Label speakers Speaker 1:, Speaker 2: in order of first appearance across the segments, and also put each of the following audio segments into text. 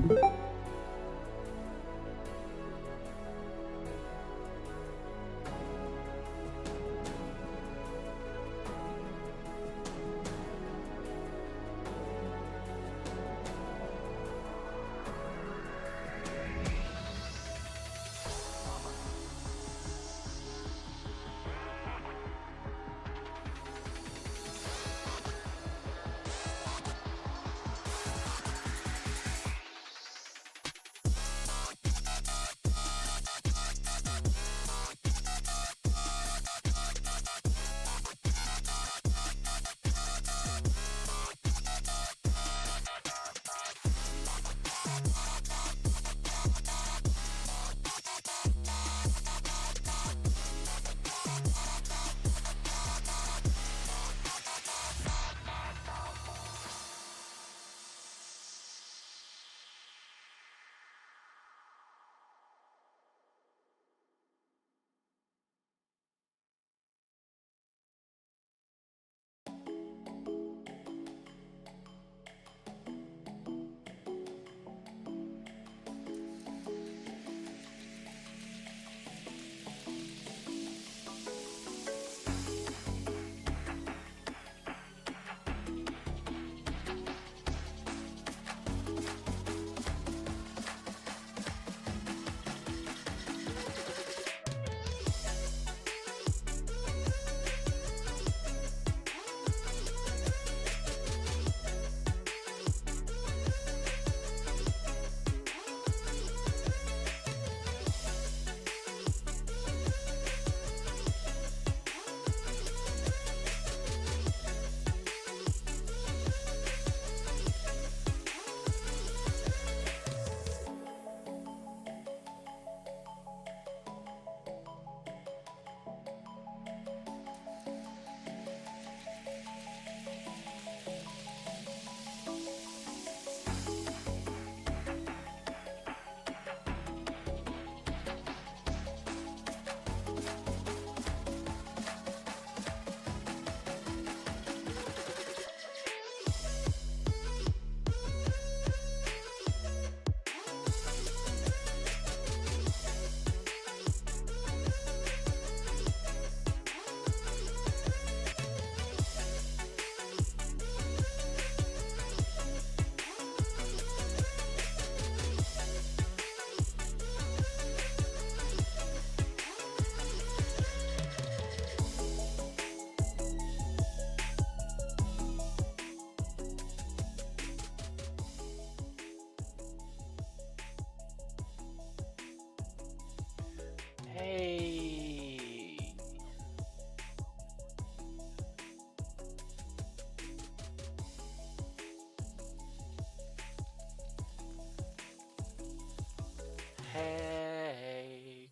Speaker 1: Hey,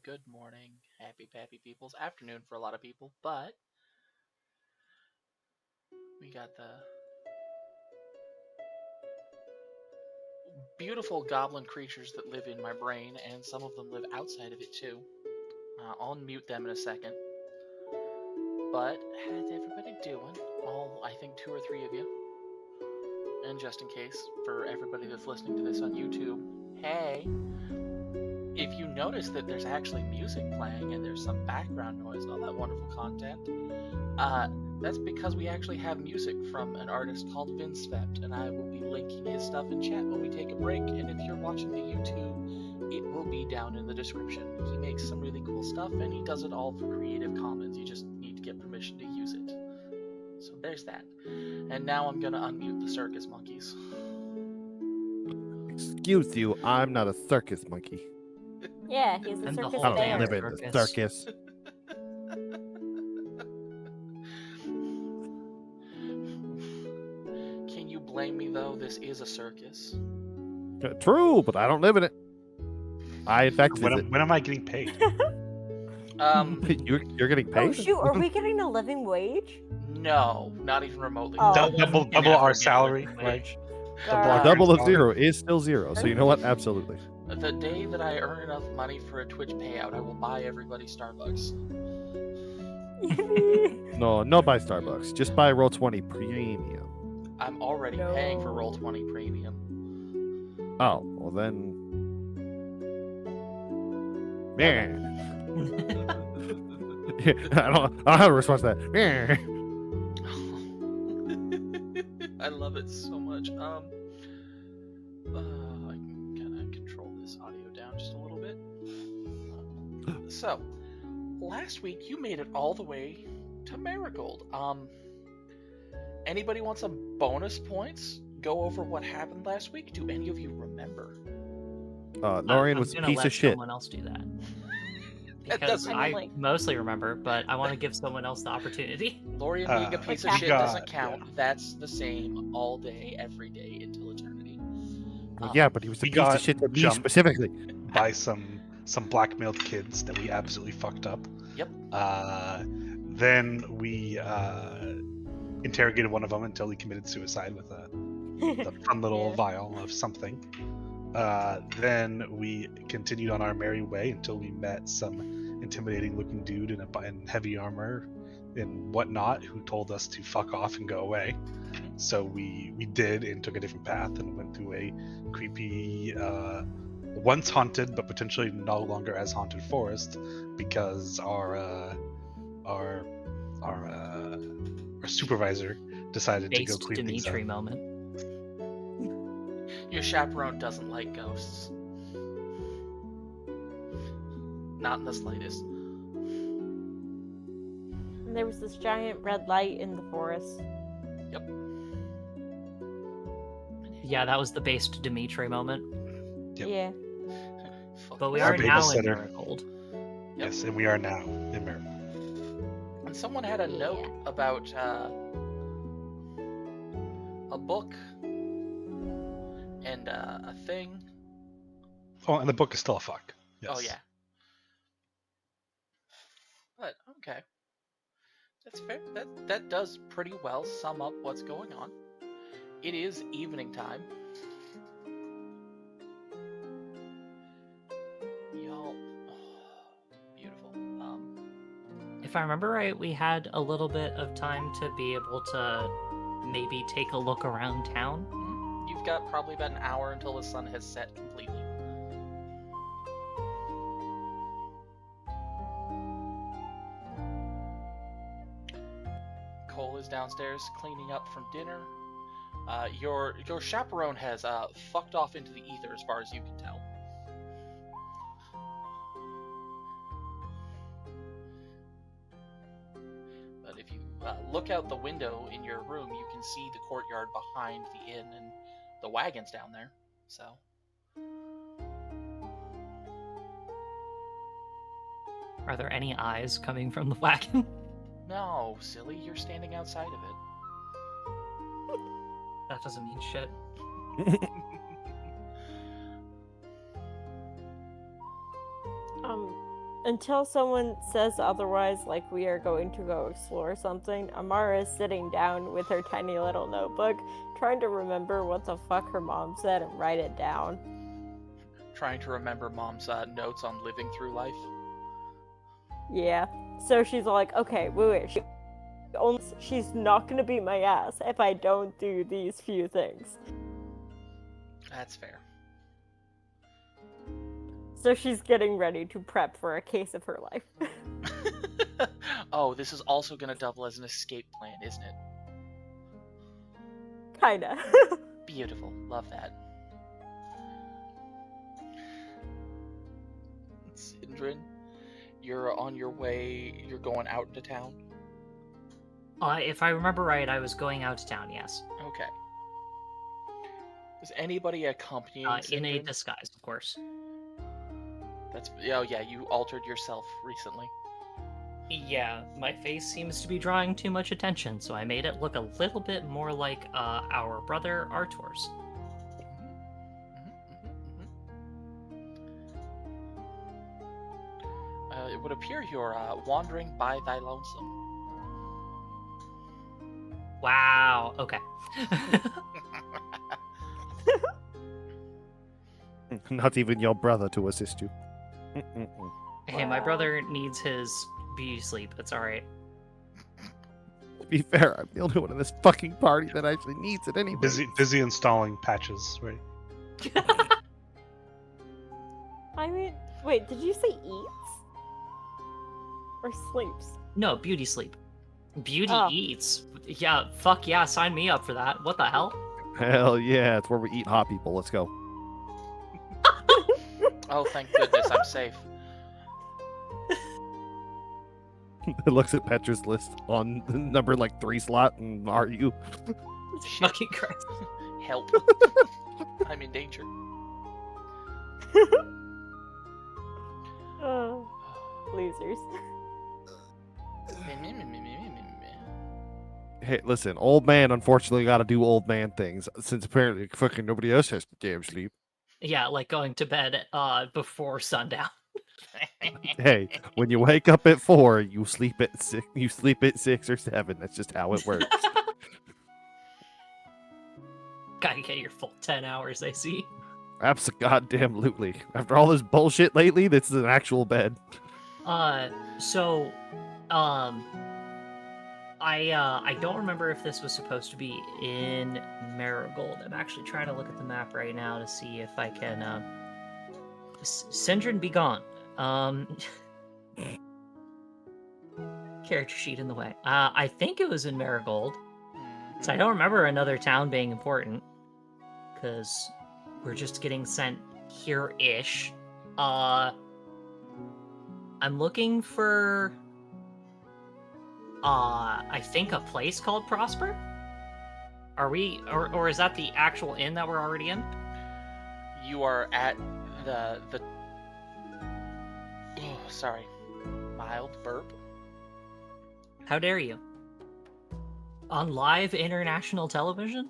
Speaker 1: good morning, happy pappy peoples. Afternoon for a lot of people, but we got the beautiful goblin creatures that live in my brain, and some of them live outside of it too. I'll unmute them in a second. But how's everybody doing? All, I think, 2 or 3 of you. And just in case, for everybody that's listening to this on YouTube, hey, if you notice that there's actually music playing and there's some background noise and all that wonderful content, that's because we actually have music from an artist called Vincevept, and I will be linking his stuff in chat when we take a break, and if you're watching the YouTube, it will be down in the description. He makes some really cool stuff, and he does it all for Creative Commons. You just need to get permission to use it. So there's that. And now I'm gonna unmute the circus monkeys.
Speaker 2: Excuse you, I'm not a circus monkey.
Speaker 3: Yeah, he's a
Speaker 4: And the
Speaker 3: circus
Speaker 4: whole
Speaker 2: I
Speaker 3: bear.
Speaker 2: don't live in the circus.
Speaker 1: Can you blame me though? This is a circus.
Speaker 2: True, but I don't live in it. I in fact visit.
Speaker 5: When am I getting paid?
Speaker 2: You're getting paid?
Speaker 3: Oh shoot, are we getting a living wage?
Speaker 1: No, not even remotely.
Speaker 3: Oh.
Speaker 5: Double our salary, right?
Speaker 3: Girl.
Speaker 2: Double of zero is still zero. So you know what? Absolutely.
Speaker 1: The day that I earn enough money for a Twitch payout, I will buy everybody Starbucks.
Speaker 2: No, buy Starbucks. Just buy Roll20 Premium.
Speaker 1: I'm already paying for Roll20 Premium.
Speaker 2: Oh, Well then. Yeah. I don't have a response to that. Yeah.
Speaker 1: I love it so much. I can kind of control this audio down just a little bit. So, last week you made it all the way to Marigold. Anybody want some bonus points? Go over what happened last week. Do any of you remember?
Speaker 2: Lorian
Speaker 4: I'm
Speaker 2: was a
Speaker 4: gonna
Speaker 2: piece
Speaker 4: let
Speaker 2: of shit.
Speaker 4: someone else do that.
Speaker 1: That
Speaker 4: Because
Speaker 1: doesn't-
Speaker 3: I
Speaker 4: I
Speaker 3: mean, like-
Speaker 4: mostly remember, but I want to give someone else the opportunity.
Speaker 1: Lorian being a piece of
Speaker 3: Like
Speaker 1: shit
Speaker 5: God,
Speaker 1: doesn't count. That's the same all day, every day until eternity.
Speaker 2: Well, yeah, but he was a
Speaker 5: we
Speaker 2: piece of
Speaker 5: got
Speaker 2: shit to me
Speaker 5: jumped.
Speaker 2: specifically.
Speaker 5: By some blackmailed kids that we absolutely fucked up.
Speaker 1: Yep.
Speaker 5: Then we interrogated one of them until he committed suicide with a fun little
Speaker 3: Yeah.
Speaker 5: vial of something. Then we continued on our merry way until we met some intimidating looking dude in heavy armor and whatnot who told us to fuck off and go away. So we did and took a different path and went through a creepy once haunted but potentially no longer as haunted forest because our supervisor decided to go
Speaker 4: Based
Speaker 5: clean things up.
Speaker 4: Dimitri moment.
Speaker 1: Your chaperone doesn't like ghosts. Not in the slightest.
Speaker 3: And there was this giant red light in the forest.
Speaker 4: Yeah, that was the based Dimitri moment.
Speaker 5: Yep.
Speaker 3: Yeah.
Speaker 1: Fuck
Speaker 4: But we
Speaker 1: this.
Speaker 4: are now in
Speaker 5: babysitter.
Speaker 4: Marigold.
Speaker 5: Yes, and we are now in Merrill.
Speaker 1: And someone had a note
Speaker 3: Yeah.
Speaker 1: about a book and a thing.
Speaker 5: Oh, and the book is still a fuck. Yes.
Speaker 1: Oh yeah. But okay, that's fair. That does pretty well sum up what's going on. It is evening time. Y'all, beautiful.
Speaker 4: If I remember right, we had a little bit of time to be able to maybe take a look around town.
Speaker 1: You've got probably about an hour until the sun has set completely. Cole is downstairs cleaning up from dinner. Your chaperone has fucked off into the ether as far as you can tell. But if you look out the window in your room, you can see the courtyard behind the inn and the wagons down there. So.
Speaker 4: Are there any eyes coming from the wagon?
Speaker 1: No, silly, you're standing outside of it.
Speaker 4: That doesn't mean shit.
Speaker 3: Until someone says otherwise, like we are going to go explore something, Amara is sitting down with her tiny little notebook, trying to remember what the fuck her mom said and write it down.
Speaker 1: Trying to remember Mom's notes on living through life.
Speaker 3: Yeah. So she's like, okay, wait. She's not gonna beat my ass if I don't do these few things.
Speaker 1: That's fair.
Speaker 3: So she's getting ready to prep for a case of her life.
Speaker 1: Oh, this is also going to double as an escape plan, isn't it?
Speaker 3: Kinda.
Speaker 1: Beautiful. Love that. Sindrin, you're on your way. You're going out into town?
Speaker 4: If I remember right, I was going out to town, yes.
Speaker 1: Okay. Is anybody accompanying
Speaker 4: In a
Speaker 1: Sindrin?
Speaker 4: disguise, of course.
Speaker 1: Oh yeah, you altered yourself recently.
Speaker 4: Yeah, my face seems to be drawing too much attention, so I made it look a little bit more like our brother Artur's.
Speaker 1: It would appear you're wandering by thy lonesome.
Speaker 4: Wow, okay.
Speaker 2: Not even your brother to assist you.
Speaker 4: Hey, my
Speaker 3: Wow.
Speaker 4: brother needs his beauty sleep. It's alright.
Speaker 2: To be fair, I'm the only one in this fucking party that actually needs it anyway.
Speaker 5: Busy installing patches, right?
Speaker 3: I mean, wait, did you say eats? Or sleeps?
Speaker 4: No, beauty sleep. Beauty
Speaker 3: Oh.
Speaker 4: eats. Yeah, fuck yeah, sign me up for that. What the hell?
Speaker 2: Hell yeah, it's where we eat hot people. Let's go.
Speaker 1: Oh, thank goodness, I'm safe.
Speaker 2: It looks at Petra's list on the number like 3 slot, and are you?
Speaker 1: Shit.
Speaker 4: Fucking Christ.
Speaker 1: Help. I'm in danger.
Speaker 3: Oh, losers.
Speaker 2: Hey, listen, old man unfortunately got to do old man things since apparently fucking nobody else has to damn sleep.
Speaker 4: Yeah, like going to bed before sundown.
Speaker 2: Hey, when you wake up at 4, you sleep at 6. You sleep at 6 or 7. That's just how it works.
Speaker 4: Gotta get your full 10 hours, I see.
Speaker 2: Absolutely. After all this bullshit lately, this is an actual bed.
Speaker 4: So, I don't remember if this was supposed to be in Marigold. I'm actually trying to look at the map right now to see if I can, Syndron be gone. Character sheet in the way. I think it was in Marigold. So I don't remember another town being important. Because we're just getting sent here-ish. I'm looking for... I think a place called Prosper? Are we... Or is that the actual inn that we're already in?
Speaker 1: You are at the oh, sorry. Mild burp.
Speaker 4: How dare you? On live international television?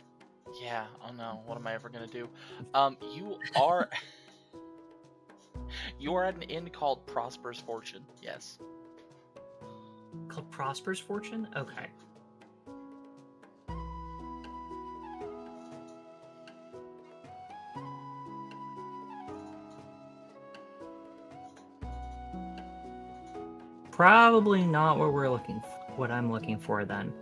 Speaker 1: Yeah, oh no, what am I ever gonna do? You are you are at an inn called Prosper's Fortune, yes.
Speaker 4: Called Prosper's Fortune? Okay. Probably not what we're looking for, what I'm looking for then.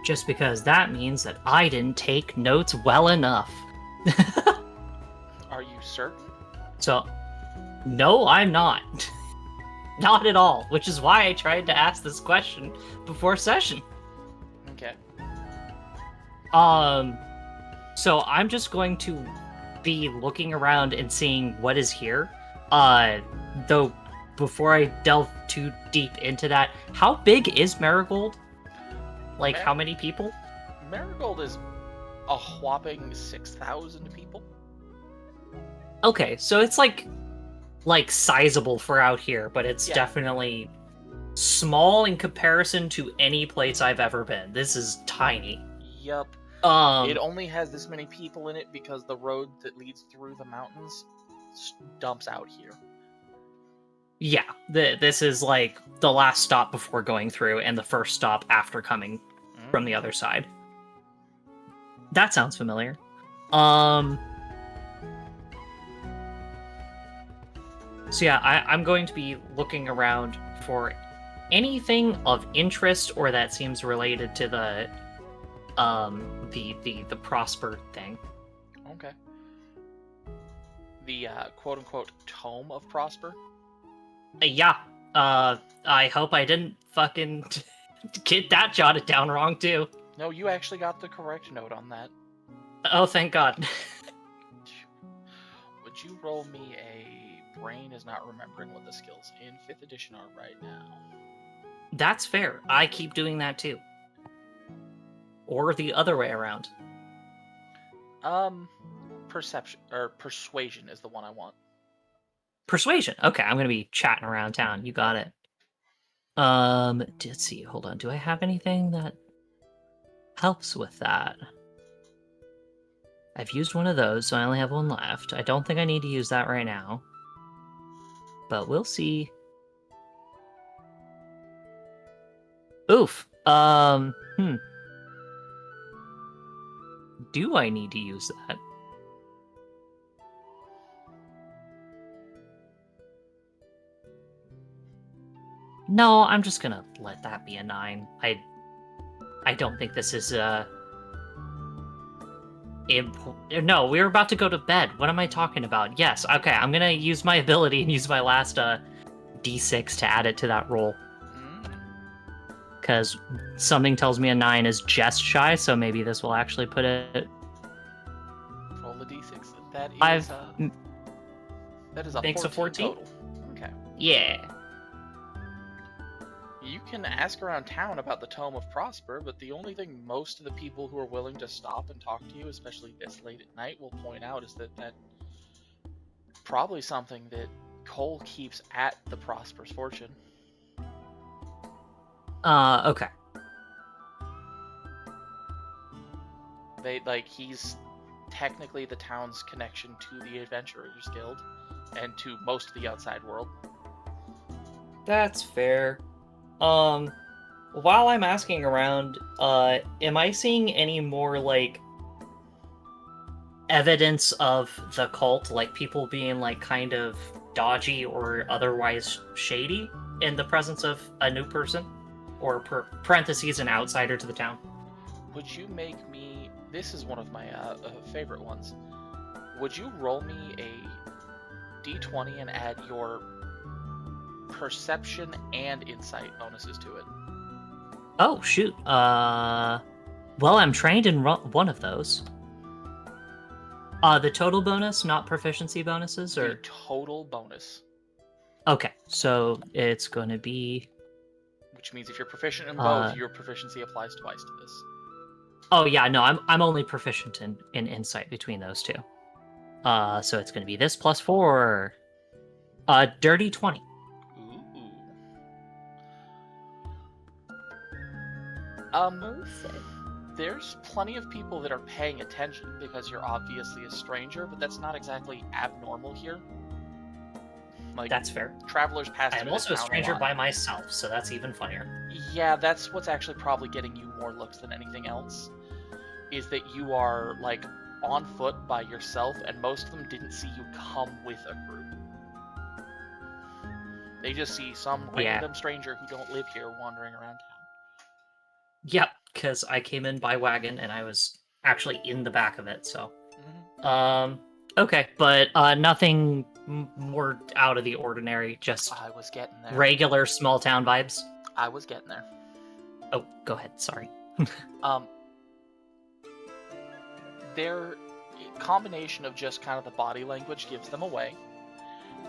Speaker 4: Just because that means that I didn't take notes well enough.
Speaker 1: Are you certain?
Speaker 4: So, no, I'm not. Not at all, which is why I tried to ask this question before session.
Speaker 1: Okay.
Speaker 4: So I'm just going to be looking around and seeing what is here. Though, before I delve too deep into that, how big is Marigold? Like, how many people?
Speaker 1: Marigold is a whopping 6,000 people.
Speaker 4: Okay, so it's like sizable for out here, but it's definitely small in comparison to any place I've ever been. This is tiny.
Speaker 1: Yup. It only has this many people in it because the road that leads through the mountains dumps out here.
Speaker 4: Yeah, this is like the last stop before going through and the first stop after coming from the other side. That sounds familiar. So yeah, I'm going to be looking around for anything of interest or that seems related to the Prosper thing.
Speaker 1: Okay. The quote unquote tome of Prosper.
Speaker 4: Yeah. I hope I didn't fucking get that jotted down wrong too.
Speaker 1: No, you actually got the correct note on that.
Speaker 4: Oh, thank God.
Speaker 1: Would you roll me a brain is not remembering what the skills in 5th edition are right now?
Speaker 4: That's fair. I keep doing that too. Or the other way around.
Speaker 1: Perception or persuasion is the one I want.
Speaker 4: Persuasion. Okay, I'm gonna be chatting around town. You got it. Let's see. Hold on. Do I have anything that helps with that? I've used one of those, so I only have one left. I don't think I need to use that right now. But we'll see. Oof. Do I need to use that? No, I'm just gonna let that be a 9. I don't think this is No, we were about to go to bed. What am I talking about? Yes, okay, I'm gonna use my ability and use my last d6 to add it to that roll. Because something tells me a 9 is just shy, so maybe this will actually put it...
Speaker 1: Roll the d6. That is,
Speaker 4: I've-
Speaker 1: that is a
Speaker 4: Makes a 14?
Speaker 1: total. Okay.
Speaker 4: Yeah.
Speaker 1: You can ask around town about the Tome of Prosper, but the only thing most of the people who are willing to stop and talk to you, especially this late at night, will point out is that probably something that Cole keeps at the Prosper's fortune.
Speaker 4: Okay.
Speaker 1: He's technically the town's connection to the Adventurers Guild and to most of the outside world.
Speaker 4: That's fair. While I'm asking around, am I seeing any more, like, evidence of the cult, like people being, like, kind of dodgy or otherwise shady in the presence of a new person? Or, parentheses, an outsider to the town?
Speaker 1: Would you make me... This is one of my favorite ones. Would you roll me a d20 and add your perception and insight bonuses to it?
Speaker 4: Oh, shoot. Well, I'm trained in one of those. The total bonus, not proficiency bonuses, or...
Speaker 1: The total bonus.
Speaker 4: Okay, so it's going to be...
Speaker 1: Which means if you're proficient in both, your proficiency applies twice to this.
Speaker 4: Oh yeah, no, I'm only proficient in insight between those two. So it's going to be this plus 4. Dirty 20.
Speaker 1: Ooh.
Speaker 3: Oh, sick.
Speaker 1: There's plenty of people that are paying attention because you're obviously a stranger, but that's not exactly abnormal here. Like,
Speaker 4: That's fair.
Speaker 1: travelers pass through
Speaker 4: I'm
Speaker 1: this
Speaker 4: also a
Speaker 1: town
Speaker 4: stranger
Speaker 1: lot.
Speaker 4: by myself, so that's even funnier.
Speaker 1: Yeah, that's what's actually probably getting you more looks than anything else. Is that you are, like, on foot by yourself, and most of them didn't see you come with a group. They just see some random stranger who don't live here wandering around town.
Speaker 4: Yep, because I came in by wagon and I was actually in the back of it, so...
Speaker 1: Mm-hmm.
Speaker 4: Okay, but nothing more out of the ordinary, just
Speaker 1: I was getting there.
Speaker 4: regular small town vibes.
Speaker 1: I was getting there.
Speaker 4: Oh, go ahead, sorry.
Speaker 1: Their combination of just kind of the body language gives them away,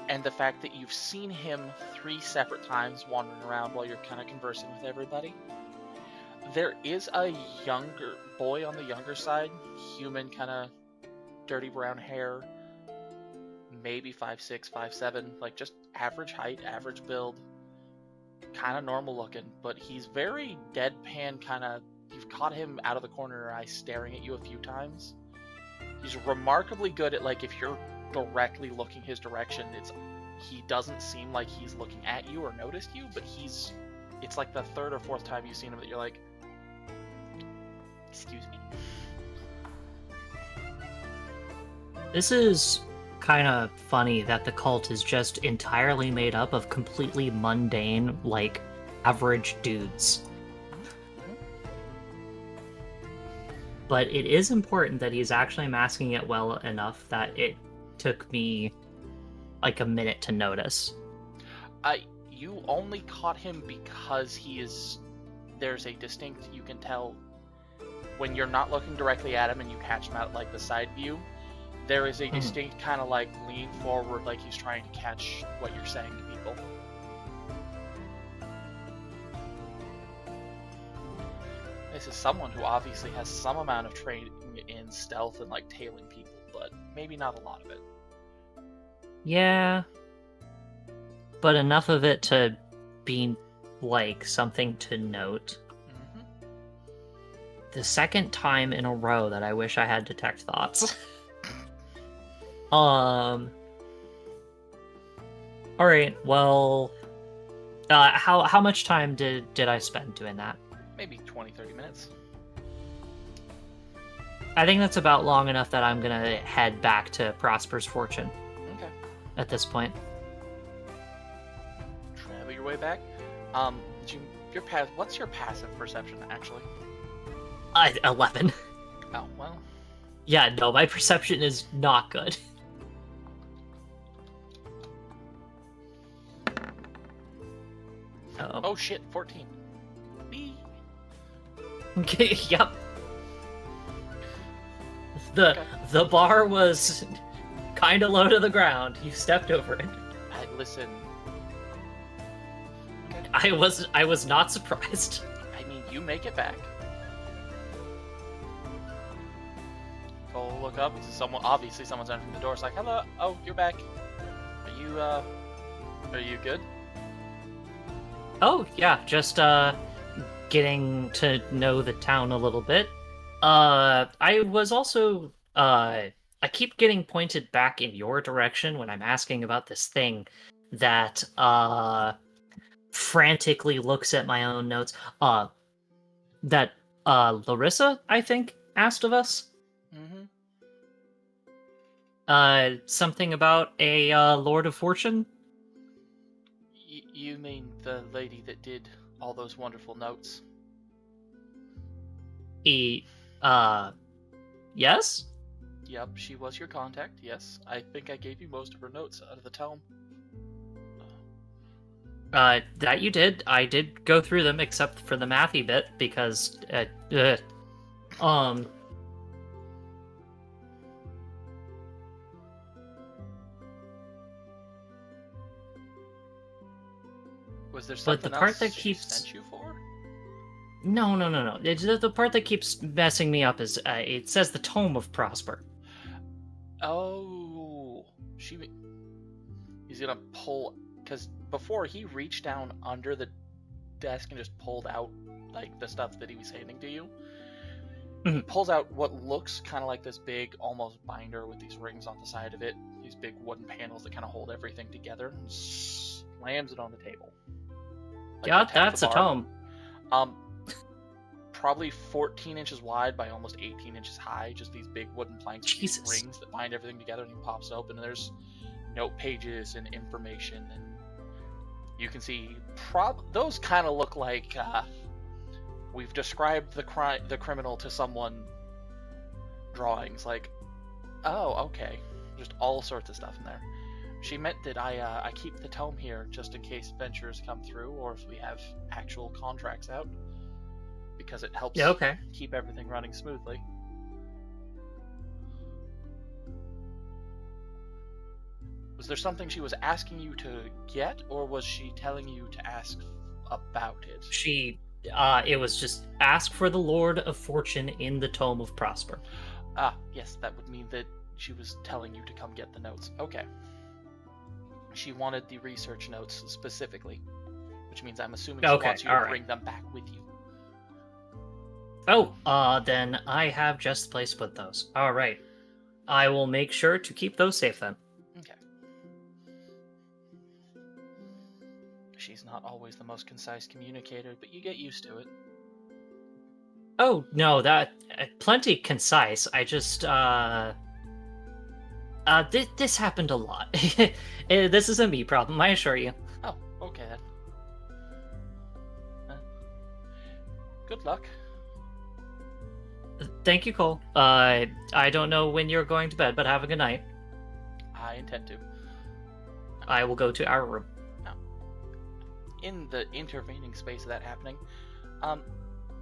Speaker 1: and the fact that you've seen him 3 separate times wandering around while you're kind of conversing with everybody. There is a younger boy on the younger side, human, kind of dirty brown hair, maybe 5'6", 5'7", like just average height, average build, kind of normal looking, but he's very deadpan, kind of... You've caught him out of the corner of your eye staring at you a few times. He's remarkably good at, like, if you're directly looking his direction, he doesn't seem like he's looking at you or noticed you, but it's like the 3rd or 4th time you've seen him that you're like, excuse me.
Speaker 4: This is kind of funny that the cult is just entirely made up of completely mundane, like, average dudes. But it is important that he's actually masking it well enough that it took me like a minute to notice.
Speaker 1: You only caught him because there's a distinct, you can tell when you're not looking directly at him and you catch him at like the side view, there is a distinct kind of like lean forward, like he's trying to catch what you're saying to people. This is someone who obviously has some amount of training in stealth and like tailing people, but maybe not a lot of it.
Speaker 4: Yeah. But enough of it to be like something to note.
Speaker 1: Mm-hmm.
Speaker 4: The second time in a row that I wish I had detect thoughts. Alright, well, how much time did I spend doing that?
Speaker 1: Maybe 20-30 minutes.
Speaker 4: I think that's about long enough that I'm gonna head back to Prosper's Fortune.
Speaker 1: Okay.
Speaker 4: At this point.
Speaker 1: Travel your way back. What's your passive perception actually?
Speaker 4: 11.
Speaker 1: Oh well.
Speaker 4: Yeah, no, my perception is not good.
Speaker 1: Oh shit, 14. Whee!
Speaker 4: Okay, yep. The
Speaker 1: Okay.
Speaker 4: the bar was kind of low to the ground. You stepped over it.
Speaker 1: Listen. Okay.
Speaker 4: I was not surprised.
Speaker 1: I mean, you make it back. Cole look up. Obviously someone's entering the door. It's like, hello. Oh, you're back. Are you good?
Speaker 4: Oh yeah, just getting to know the town a little bit. I was also I keep getting pointed back in your direction when I'm asking about this thing that frantically looks at my own notes. That Larissa, I think, asked of us.
Speaker 1: Mm-hmm.
Speaker 4: Something about a Lord of Fortune.
Speaker 1: You mean the lady that did all those wonderful notes?
Speaker 4: Yes?
Speaker 1: Yep, she was your contact, yes. I think I gave you most of her notes out of the tome.
Speaker 4: That you did. I did go through them, except for the mathy bit, because,
Speaker 1: Was there
Speaker 4: But the
Speaker 1: something
Speaker 4: part
Speaker 1: else
Speaker 4: that
Speaker 1: she
Speaker 4: keeps...
Speaker 1: sent you for?
Speaker 4: No. It's the part that keeps messing me up is, it says the Tome of Prosper.
Speaker 1: Oh, he's gonna pull, because before he reached down under the desk and just pulled out like the stuff that he was handing to you. He pulls out what looks kind of like this big, almost binder with these rings on the side of it, these big wooden panels that kind of hold everything together, and slams it on the table. Like
Speaker 4: Yeah,
Speaker 1: the
Speaker 4: that's a tome.
Speaker 1: Probably 14 inches wide by almost 18 inches high, just these big wooden planks with these rings that bind everything together, and he pops open and there's note pages and information, and you can see those kind of look like we've described the criminal to someone drawings, like, oh, okay, just all sorts of stuff in there. She meant that I keep the tome here just in case ventures come through or if we have actual contracts out, because it helps keep everything running smoothly. Was there something she was asking you to get, or was she telling you to ask about it?
Speaker 4: It was just ask for the Lord of Fortune in the Tome of Prosper.
Speaker 1: Ah, yes, that would mean that she was telling you to come get the notes. Okay. She wanted the research notes specifically, which means I'm assuming she wants you to bring them back with you.
Speaker 4: Oh, then I have just the place to put those. All right. I will make sure to keep those safe then.
Speaker 1: Okay. She's not always the most concise communicator, but you get used to it.
Speaker 4: Oh, no, that plenty concise. I just this happened a lot. This is a me problem, I assure you.
Speaker 1: Oh, okay then. Good luck.
Speaker 4: Thank you, Cole. I don't know when you're going to bed, but have a good night.
Speaker 1: I intend to.
Speaker 4: I will go to our room.
Speaker 1: In the intervening space of that happening,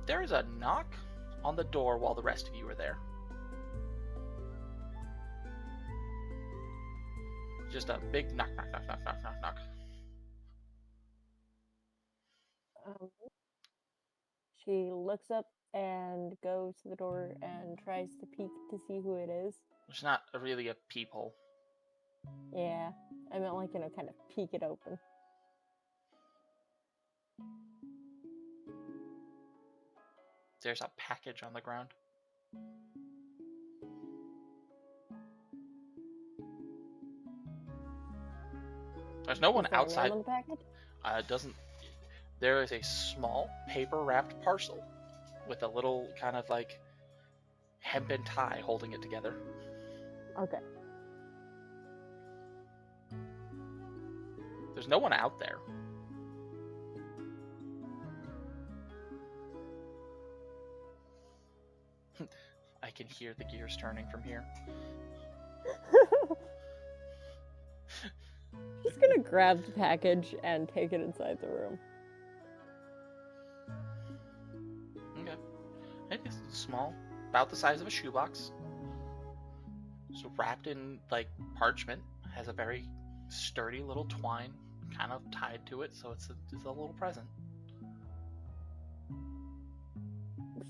Speaker 1: there is a knock on the door while the rest of you are there. Just a big knock.
Speaker 3: She looks up and goes to the door and tries to peek to see who it is.
Speaker 1: It's not really a peephole.
Speaker 3: Yeah, I meant like, kind of peek it open.
Speaker 1: There's a package on the ground. There's no one outside.
Speaker 3: On the package?
Speaker 1: Doesn't. There is a small paper-wrapped parcel with a little kind of like hempen tie holding it together.
Speaker 3: Okay.
Speaker 1: There's no one out there. I can hear the gears turning from here.
Speaker 3: Just gonna grab the package and take it inside the room.
Speaker 1: Okay. It is small, about the size of a shoebox. So wrapped in like parchment, has a very sturdy little twine kind of tied to it, so it's a little present.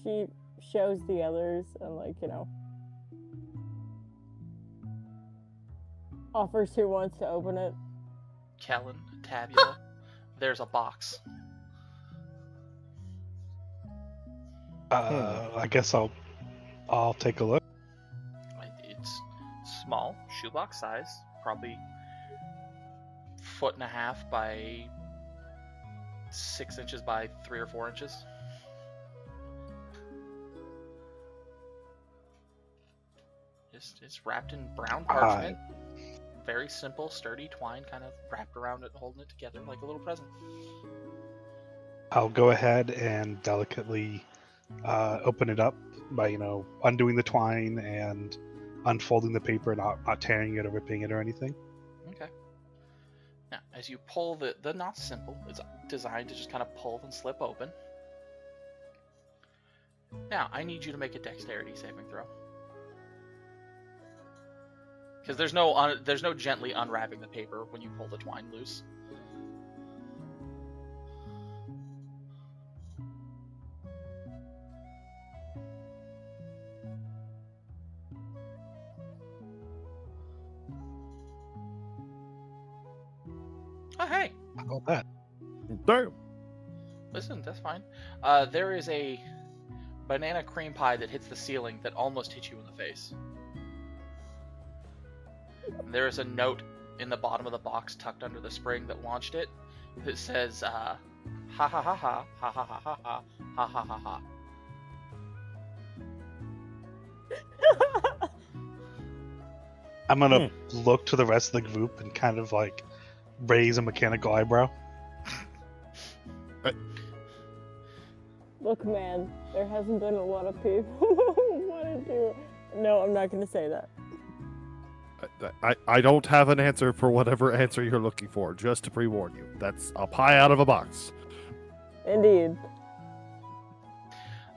Speaker 3: She shows the others and, like, offers who wants to open it.
Speaker 1: Kellen, Tabula, there's a box.
Speaker 5: I guess I'll take a look.
Speaker 1: It's small, shoebox size, probably 1.5 by 6 inches by 3 or 4 inches. It's wrapped in brown parchment. Very simple, sturdy twine, kind of wrapped around it, holding it together like a little present.
Speaker 5: I'll go ahead and delicately open it up by, undoing the twine and unfolding the paper, not tearing it or ripping it or anything.
Speaker 1: Okay. Now, as you pull the knot's simple. It's designed to just kind of pull and slip open. Now, I need you to make a dexterity saving throw. Because there's no gently unwrapping the paper when you pull the twine loose. Oh, hey!
Speaker 5: How about that?
Speaker 2: Damn.
Speaker 1: Listen, that's fine. There is a banana cream pie that hits the ceiling that almost hit you in the face. There is a note in the bottom of the box tucked under the spring that launched it that says, ha ha ha ha, ha ha ha ha, ha ha ha ha.
Speaker 5: I'm gonna look to the rest of the group and kind of like raise a mechanical eyebrow.
Speaker 3: Look, man, there hasn't been a lot of people who want to do. No, I'm not gonna say that.
Speaker 2: I don't have an answer for whatever answer you're looking for, just to pre-warn you. That's a pie out of a box.
Speaker 3: Indeed.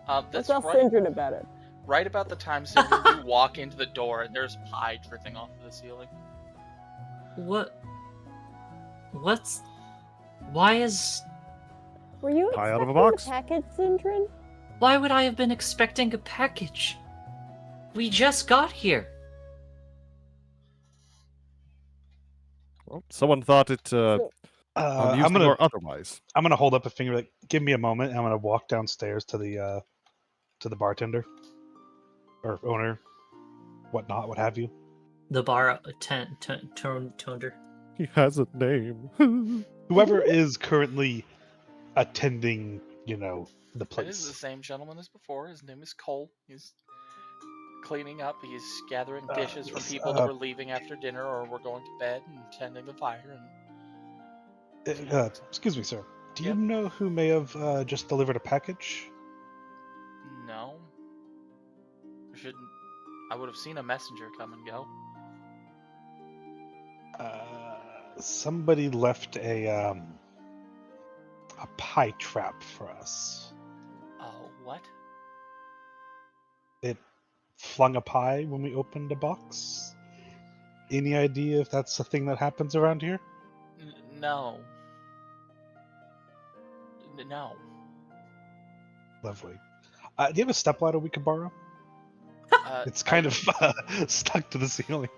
Speaker 1: That's
Speaker 3: Let's all Sindrin about it.
Speaker 1: Right about the time Sindrin, you walk into the door and there's pie dripping off of the ceiling.
Speaker 4: Why is...
Speaker 3: Were you
Speaker 2: Pie out of a
Speaker 3: expecting
Speaker 2: box?
Speaker 3: a package, Sindrin?
Speaker 4: Why would I have been expecting a package? We just got here.
Speaker 2: Well, someone thought it
Speaker 5: I'm
Speaker 2: amusing
Speaker 5: gonna
Speaker 2: or otherwise.
Speaker 5: I'm gonna hold up a finger, like, give me a moment. And I'm gonna walk downstairs to the bartender or owner, whatnot, what have you.
Speaker 4: The bar tonder.
Speaker 2: He has a name.
Speaker 5: Whoever is currently attending, the
Speaker 1: It is the
Speaker 5: place.
Speaker 1: same gentleman as before. His name is Cole. He's cleaning up. He's gathering dishes from people that were leaving after dinner or were going to bed and tending the fire. And
Speaker 5: Excuse me, sir. Do you
Speaker 1: Yep.
Speaker 5: know who may have just delivered a package?
Speaker 1: no, shouldn't. I would have seen a messenger come and go.
Speaker 5: Somebody left a pie trap for us.
Speaker 1: Oh, what?
Speaker 5: It flung a pie when we opened a box. Any idea if that's a thing that happens around here?
Speaker 1: No. No.
Speaker 5: Lovely. Do you have a stepladder we could borrow? It's kind of stuck to the ceiling.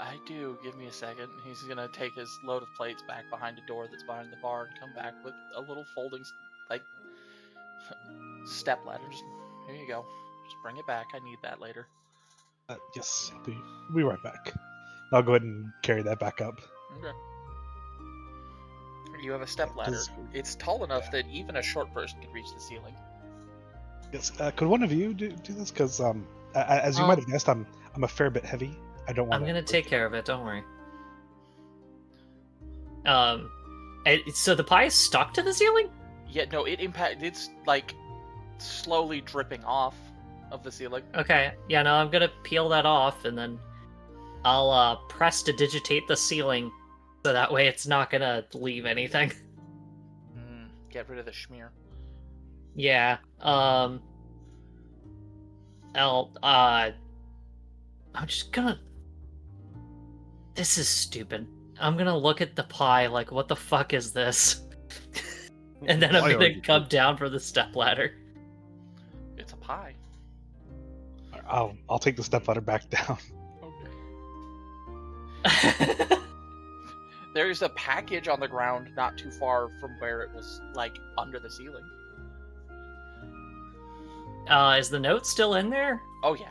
Speaker 1: I do. Give me a second. He's gonna take his load of plates back behind a door that's behind the bar and come back with a little folding, step ladder. Just, here you go. Just bring it back. I need that later.
Speaker 5: Yes, I'll be right back. I'll go ahead and carry that back up.
Speaker 1: Okay. You have a step ladder. It's tall enough that even a short person can reach the ceiling.
Speaker 5: Yes. Could one of you do this? Because as you might have guessed, I'm a fair bit heavy. I don't want.
Speaker 4: I'm gonna take care of it. Don't worry. So the pie is stuck to the ceiling?
Speaker 1: Yeah, no, it's like slowly dripping off. of the ceiling.
Speaker 4: Okay, yeah, no, I'm gonna peel that off, and then I'll press to digitate the ceiling, so that way it's not gonna leave anything.
Speaker 1: Get rid of the schmear.
Speaker 4: Yeah, I'll, I'm just gonna... This is stupid. I'm gonna look at the pie like, what the fuck is this? And then I'm
Speaker 2: Why are
Speaker 4: gonna
Speaker 2: you
Speaker 4: come down for the stepladder.
Speaker 1: It's a pie.
Speaker 5: I'll take the stepladder back down.
Speaker 1: Okay. There's a package on the ground not too far from where it was, like, under the ceiling.
Speaker 4: Is the note still in there?
Speaker 1: Oh, yeah.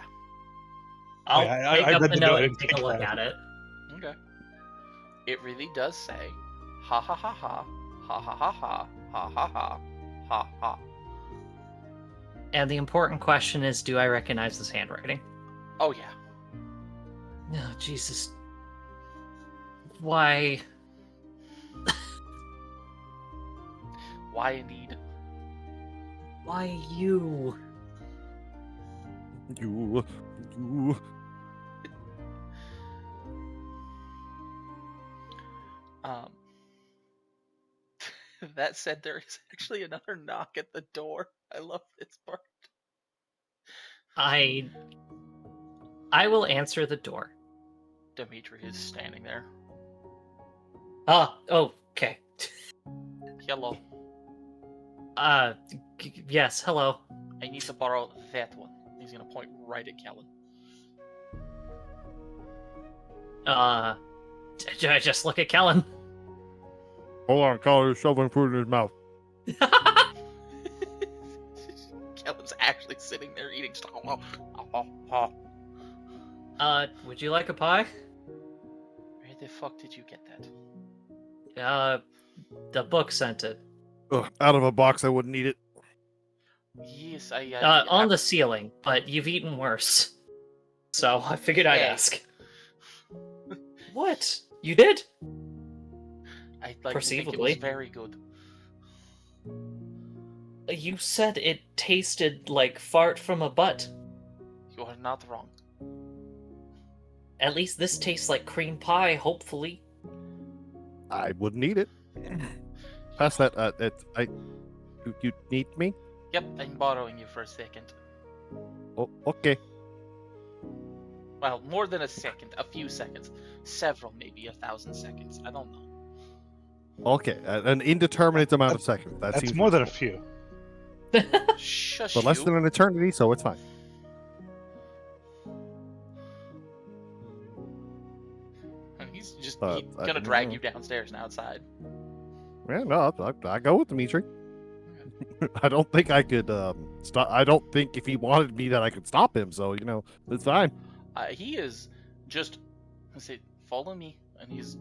Speaker 4: I'll
Speaker 5: Yeah,
Speaker 4: take
Speaker 5: I
Speaker 4: up
Speaker 5: read
Speaker 4: the
Speaker 5: the
Speaker 4: note
Speaker 5: note
Speaker 4: and
Speaker 5: and
Speaker 4: take a
Speaker 5: take
Speaker 4: look
Speaker 5: that.
Speaker 4: at it.
Speaker 1: Okay. It really does say, ha ha ha ha, ha ha ha ha, ha ha ha, ha ha.
Speaker 4: And the important question is, do I recognize this handwriting?
Speaker 1: Oh, yeah.
Speaker 4: No, Jesus. Why?
Speaker 1: Why indeed?
Speaker 4: Why you?
Speaker 2: You.
Speaker 1: Um, that said, there is actually another knock at the door. I love this part.
Speaker 4: I will answer the door.
Speaker 1: Dimitri is standing there.
Speaker 4: Oh, okay.
Speaker 1: Hello.
Speaker 4: Yes, hello.
Speaker 1: I need to borrow that one. He's gonna point right at Kellen.
Speaker 4: I just look at Kellen.
Speaker 2: Hold on, Colin is shoveling food in his mouth.
Speaker 1: Kellen's actually sitting there eating stuff.
Speaker 4: Would you like a pie?
Speaker 1: Where the fuck did you get that?
Speaker 4: The book sent it.
Speaker 2: Ugh, out of a box, I wouldn't eat it.
Speaker 1: Yes,
Speaker 4: On the ceiling, but you've eaten worse. So I figured I'd
Speaker 1: Hey.
Speaker 4: ask. What? You did?
Speaker 1: I like to think it was very good.
Speaker 4: You said it tasted like fart from a butt.
Speaker 1: You are not wrong.
Speaker 4: At least this tastes like cream pie, hopefully.
Speaker 2: I wouldn't eat it. Pass that. You need me?
Speaker 1: Yep, I'm borrowing you for a second.
Speaker 2: Oh, okay.
Speaker 1: Well, more than a second, a few seconds. Several, maybe 1,000 seconds. I don't know.
Speaker 2: Okay, an indeterminate amount of seconds.
Speaker 5: That's
Speaker 2: seems
Speaker 5: more than a
Speaker 2: reasonable.
Speaker 5: few.
Speaker 1: Shush
Speaker 2: But less
Speaker 1: you.
Speaker 2: than an eternity, so it's fine.
Speaker 1: He's just
Speaker 2: Uh,
Speaker 1: he's
Speaker 2: I-
Speaker 1: gonna drag you downstairs and outside.
Speaker 2: Yeah, no, I go with Dimitri. I don't think I could stop. I don't think if he wanted me that I could stop him. So it's fine.
Speaker 1: He is just, let's say, follow me, and he's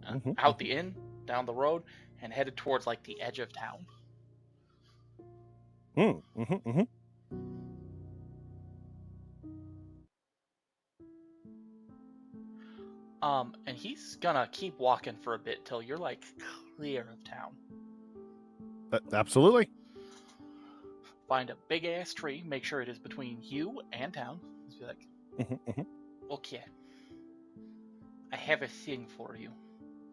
Speaker 2: Mhm.
Speaker 1: out the inn, down the road, and headed towards like the edge of town.
Speaker 2: Mm-hmm.
Speaker 1: And he's gonna keep walking for a bit till you're like clear of town.
Speaker 2: Absolutely.
Speaker 1: Find a big ass tree, make sure it is between you and town. Just be like,
Speaker 2: Mhm.
Speaker 1: okay, I have a thing for you.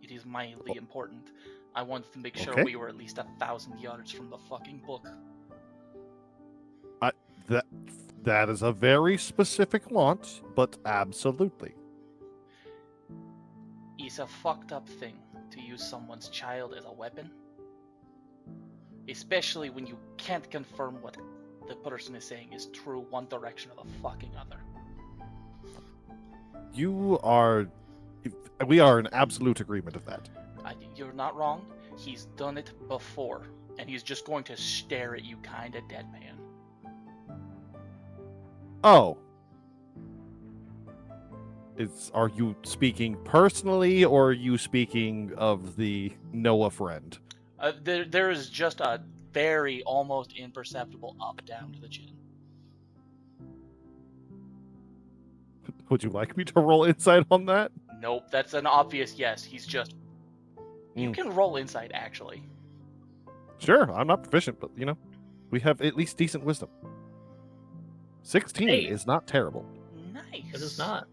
Speaker 1: It is mildly important. I wanted to make sure
Speaker 2: Okay.
Speaker 1: we were at least 1,000 yards from the fucking book.
Speaker 2: That is a very specific want, but absolutely.
Speaker 1: It's a fucked up thing to use someone's child as a weapon. Especially when you can't confirm what the person is saying is true one direction or the fucking other.
Speaker 2: We are in absolute agreement of that.
Speaker 1: You're not wrong. He's done it before, and he's just going to stare at you kinda deadpan.
Speaker 2: Oh. Are you speaking personally, or are you speaking of the Noah friend?
Speaker 1: There is just a very almost imperceptible up down to the chin.
Speaker 2: Would you like me to roll insight on that?
Speaker 1: Nope, that's an obvious yes. He's just... You can roll insight, actually.
Speaker 2: Sure, I'm not proficient, but we have at least decent wisdom. 16
Speaker 4: Hey.
Speaker 2: is not terrible.
Speaker 1: Nice.
Speaker 4: It is not.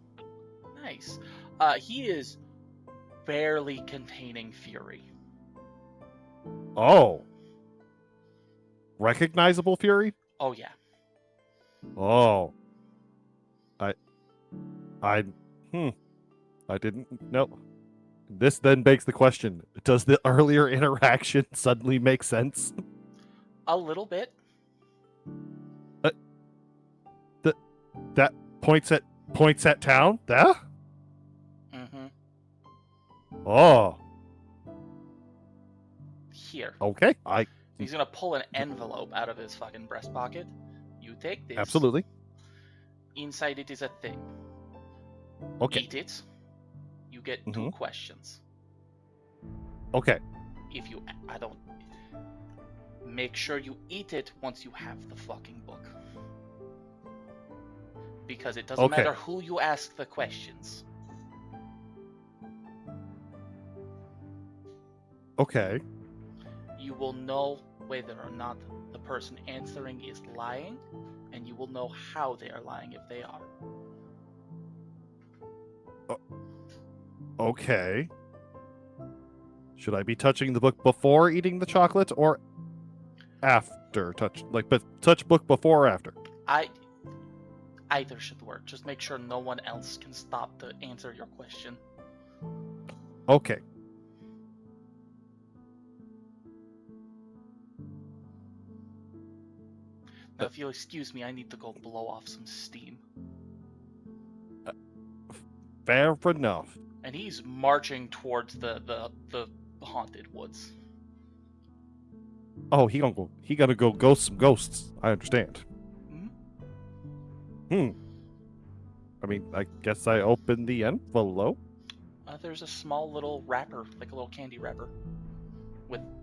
Speaker 1: Nice. He is barely containing fury.
Speaker 2: Oh. Recognizable fury?
Speaker 1: Oh yeah.
Speaker 2: Oh. I didn't know. This then begs the question, does the earlier interaction suddenly make sense?
Speaker 1: A little bit.
Speaker 2: That points at town? That?
Speaker 1: Mm-hmm.
Speaker 2: Oh.
Speaker 1: Here.
Speaker 2: Okay.
Speaker 1: He's gonna pull an envelope out of his fucking breast pocket. You take this.
Speaker 2: Absolutely.
Speaker 1: Inside it is a thing.
Speaker 2: Okay.
Speaker 1: Eat it. You get 2
Speaker 2: Mhm.
Speaker 1: questions.
Speaker 2: Okay.
Speaker 1: If you, I don't. Make sure you eat it once you have the fucking book. Because it doesn't
Speaker 2: Okay.
Speaker 1: matter who you ask the questions.
Speaker 2: Okay.
Speaker 1: You will know whether or not the person answering is lying, and you will know how they are lying if they are.
Speaker 2: Okay. Should I be touching the book before eating the chocolate or after touch book before or after?
Speaker 1: Either should work. Just make sure no one else can stop to answer your question.
Speaker 2: Okay.
Speaker 1: Now, if you'll excuse me, I need to go blow off some steam.
Speaker 2: Fair enough.
Speaker 1: And he's marching towards the haunted woods.
Speaker 2: Oh, he gonna go ghost some ghosts. I understand.
Speaker 1: Hmm?
Speaker 2: I mean, I guess I opened the envelope.
Speaker 1: There's a small little wrapper, like a little candy wrapper,